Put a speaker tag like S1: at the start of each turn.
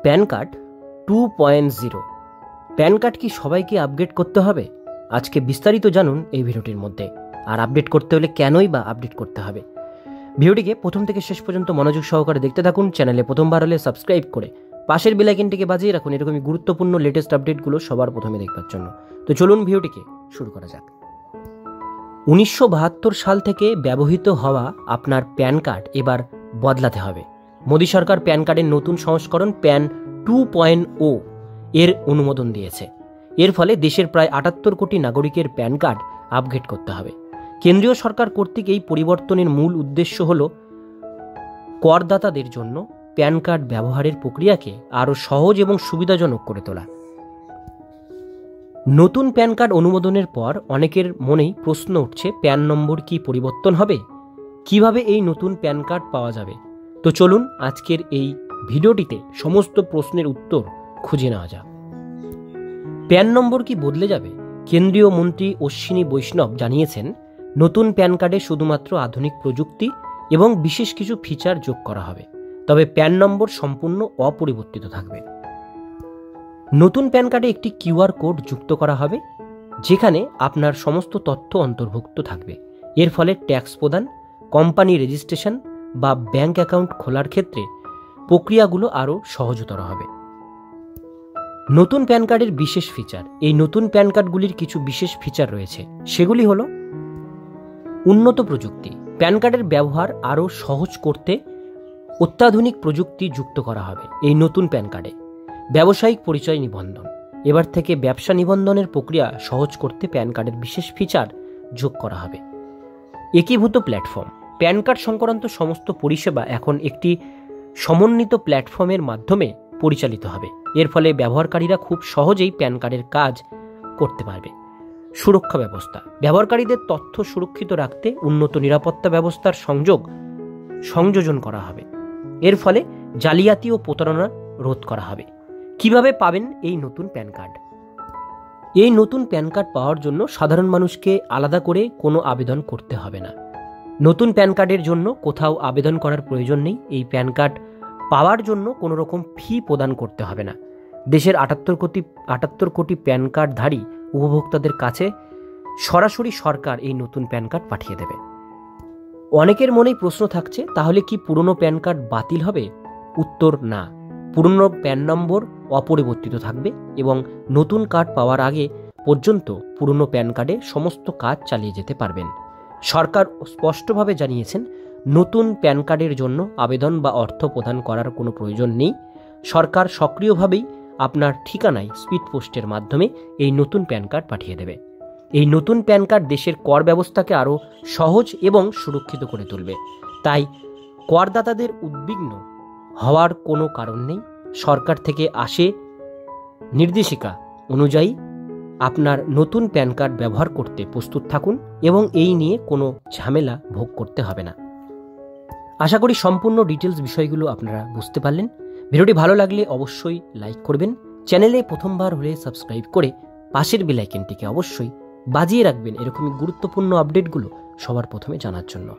S1: Pan card 2.0। Pan card কি সবাইকে update করতে হবে? আজকে বিস্তারিত জানুন এই ভিডিওটির মধ্যে। আর আপডেট করতে হলে কেনই বা আপডেট করতে হবে, ভিডিওটিকে প্রথম থেকে শেষ পর্যন্ত মনোযোগ সহকারে দেখতে থাকুন। চ্যানেলে প্রথমবার হলে সাবস্ক্রাইব করে পাশের বেল আইকনটিকে বাজিয়ে রাখুন এরকমই গুরুত্বপূর্ণ লেটেস্ট আপডেটগুলো সবার প্রথমে দেখবার জন্য। তো চলুন ভিডিওটিকে শুরু করা যাক। 1972 সাল থেকে ব্যবহৃত হওয়া আপনার প্যান কার্ড এবার বদলাতে হবে। মোদী সরকার প্যান কার্ডের নতুন সংস্করণ প্যান 2.0 এর অনুমোদন দিয়েছে। এর ফলে দেশের প্রায় 78 কোটি নাগরিকের প্যান কার্ড আপগ্রেড করতে হবে। কেন্দ্রীয় সরকার কর্তৃক এই পরিবর্তনের মূল উদ্দেশ্য হল করদাতাদের জন্য প্যান কার্ড ব্যবহারের প্রক্রিয়াকে আরও সহজ এবং সুবিধাজনক করে তোলা। নতুন প্যান কার্ড অনুমোদনের পর অনেকের মনেই প্রশ্ন উঠছে, প্যান নম্বর কি পরিবর্তন হবে? কিভাবে এই নতুন প্যান কার্ড পাওয়া যাবে? তো চলুন আজকের এই ভিডিওটিতে সমস্ত প্রশ্নের উত্তর খুঁজে নেওয়া যাক। প্যান নম্বর কি বদলে যাবে? কেন্দ্রীয় মন্ত্রী অশ্বিনী বৈষ্ণব জানিয়েছেন, নতুন প্যান কার্ডে শুধুমাত্র আধুনিক প্রযুক্তি এবং বিশেষ কিছু ফিচার যোগ করা হবে, তবে প্যান নম্বর সম্পূর্ণ অপরিবর্তিত থাকবে। নতুন প্যান কার্ডে একটি কিউআর কোড যুক্ত করা হবে, যেখানে আপনার সমস্ত তথ্য অন্তর্ভুক্ত থাকবে। এর ফলে ট্যাক্স প্রদান, কোম্পানি রেজিস্ট্রেশন বা ব্যাংক অ্যাকাউন্ট খোলার ক্ষেত্রে প্রক্রিয়াগুলো আরও সহজতর হবে। নতুন প্যান কার্ডের বিশেষ ফিচার। এই নতুন প্যান কার্ডগুলির কিছু বিশেষ ফিচার রয়েছে, সেগুলি হলো উন্নত প্রযুক্তি। প্যান কার্ডের ব্যবহার আরও সহজ করতে অত্যাধুনিক প্রযুক্তি যুক্ত করা হবে এই নতুন প্যান কার্ডে। ব্যবসায়িক পরিচয় নিবন্ধন। এবার থেকে ব্যবসা নিবন্ধনের প্রক্রিয়া সহজ করতে প্যান কার্ডের বিশেষ ফিচার যোগ করা হবে। একীভূত প্ল্যাটফর্ম। প্যান কার্ড সংক্রান্ত সমস্ত পরিষেবা এখন একটি সমন্বিত প্ল্যাটফর্মের মাধ্যমে পরিচালিত হবে। এর ফলে ব্যবহারকারীরা খুব সহজেই প্যান কার্ডের কাজ করতে পারবে। সুরক্ষা ব্যবস্থা। ব্যবহারকারীদের তথ্য সুরক্ষিত রাখতে উন্নত নিরাপত্তা ব্যবস্থার সংযোজন করা হবে। এর ফলে জালিয়াতি ও প্রতারণা রোধ করা হবে। কিভাবে পাবেন এই নতুন প্যান কার্ড? এই নতুন প্যান কার্ড পাওয়ার জন্য সাধারণ মানুষকে আলাদা করে কোনো আবেদন করতে হবে না। নতুন প্যান কার্ডের জন্য কোথাও আবেদন করার প্রয়োজন নেই। এই প্যান কার্ড পাওয়ার জন্য কোনো রকম ফি প্রদান করতে হবে না। দেশের 78 কোটি প্যান কার্ডধারী উপভোক্তাদের কাছে সরাসরি সরকার এই নতুন প্যান কার্ড পাঠিয়ে দেবে। অনেকের মনেই প্রশ্ন থাকছে, তাহলে কি পুরনো প্যান কার্ড বাতিল হবে? উত্তর না, পুরনো প্যান নম্বর অপরিবর্তিত থাকবে এবং নতুন কার্ড পাওয়ার আগে পর্যন্ত পুরনো প্যান কার্ডে সমস্ত কাজ চালিয়ে যেতে পারবেন। সরকার স্পষ্টভাবে জানিয়েছেন, নতুন প্যান কার্ডের জন্য আবেদন বা অর্থ প্রদান করার কোনো প্রয়োজন নেই। সরকার সক্রিয়ভাবেই আপনার ঠিকানায় স্পিড পোস্টের মাধ্যমে এই নতুন প্যান কার্ড পাঠিয়ে দেবে। এই নতুন প্যান কার্ড দেশের কর ব্যবস্থাকে আরও সহজ এবং সুরক্ষিত করে তুলবে। তাই করদাতাদের উদ্বিগ্ন হওয়ার কোনো কারণ নেই। সরকার থেকে আসে নির্দেশিকা অনুযায়ী আপনার নতুন প্যান কার্ড ব্যবহার করতে প্রস্তুত থাকুন এবং এই নিয়ে কোনো ঝামেলা ভোগ করতে হবে না। আশা করি সম্পূর্ণ ডিটেলস বিষয়গুলো আপনারা বুঝতে পারলেন। ভিডিওটি ভালো লাগলে অবশ্যই লাইক করবেন। চ্যানেলে প্রথমবার হলে সাবস্ক্রাইব করে পাশের বেল আইকনটিকে অবশ্যই বাজিয়ে রাখবেন এরকমই গুরুত্বপূর্ণ আপডেটগুলো সবার প্রথমে জানার জন্য।